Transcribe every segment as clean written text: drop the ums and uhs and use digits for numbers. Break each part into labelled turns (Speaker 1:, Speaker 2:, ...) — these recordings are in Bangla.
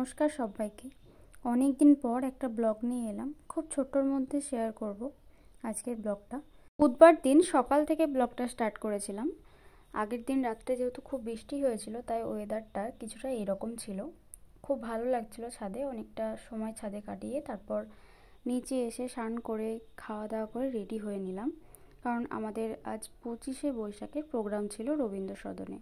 Speaker 1: নমস্কার সবাইকে। অনেক দিন পর একটা ব্লগ নিয়ে এলাম, খুব ছোট্টর মধ্যে শেয়ার করব আজকের ব্লগটা। বুধবার দিন সকাল থেকে ব্লগটা স্টার্ট করেছিলাম। আগের দিন রাত্রে যেহেতু খুব বৃষ্টি হয়েছিল, তাই ওয়েদারটা কিছুটা এরকম ছিল। খুব ভালো লাগছিল ছাদে অনেকটা সময় ছাদে কাটিয়ে তারপর নিচে এসে স্নান করে খাওয়া দাওয়া করে রেডি হয়ে নিলাম, কারণ আমাদের আজ 25শে বৈশাখের প্রোগ্রাম ছিল রবীন্দ্র সদনে।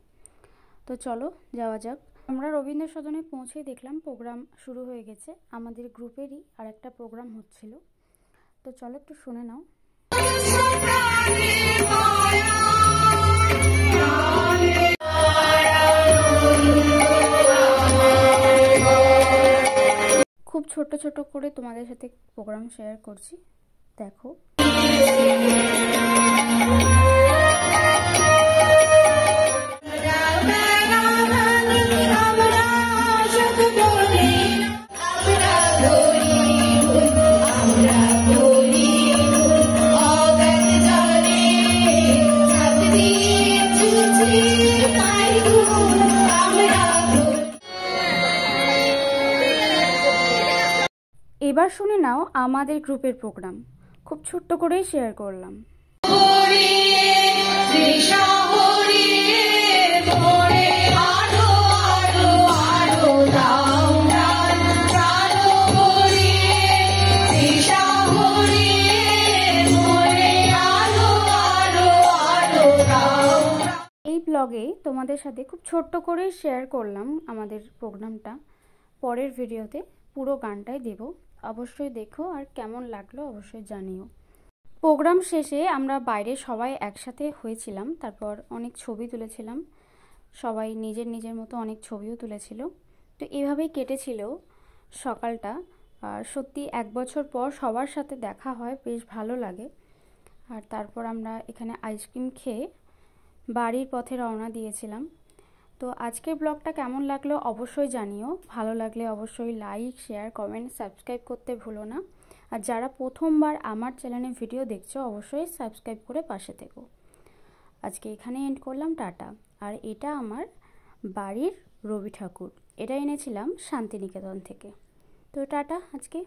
Speaker 1: তো চলো যাওয়া যাক। আমরা রবীন্দ্র সদনে পৌঁছে দেখলাম প্রোগ্রাম শুরু হয়ে গেছে। আমাদের গ্রুপেরই আর একটা প্রোগ্রাম হচ্ছিল, তো চলো একটু শুনে নাও। খুব ছোট ছোট করে তোমাদের সাথে প্রোগ্রাম শেয়ার করছি, দেখো। এবার শুনে নাও আমাদের গ্রুপের প্রোগ্রাম, খুব ছোট্ট করেই শেয়ার করলাম। এই ব্লগে তোমাদের সাথে খুব ছোট্ট করেই শেয়ার করলাম আমাদের প্রোগ্রামটা। পরের ভিডিওতে পুরো গানটাই দেব, অবশ্যই দেখো আর কেমন লাগলো অবশ্যই জানিও। প্রোগ্রাম শেষে আমরা বাইরে সবাই একসাথে হয়েছিলাম, তারপর অনেক ছবি তুলেছিলাম, সবাই নিজের নিজের মতো অনেক ছবিও তুলেছিল। তো এভাবেই কেটেছিল সকালটা। আর সত্যি 1 বছর পর সবার সাথে দেখা হয়, বেশ ভালো লাগে। আর তারপর আমরা এখানে আইসক্রিম খেয়ে বাড়ির পথে রওনা দিয়েছিলাম। তো আজকের ব্লগটা কেমন লাগলো অবশ্যই জানিও। ভালো লাগলে অবশ্যই লাইক, শেয়ার, কমেন্ট, সাবস্ক্রাইব করতে ভুলো না। আর যারা প্রথমবার আমার চ্যানেলে ভিডিও দেখছো অবশ্যই সাবস্ক্রাইব করে পাশে থেকো। আজকে এখানে এন্ড করলাম, টাটা। আর এটা আমার বাড়ির রবি ঠাকুর, এটা এনেছিলাম শান্তিনিকেতন থেকে। তো টাটা আজকে।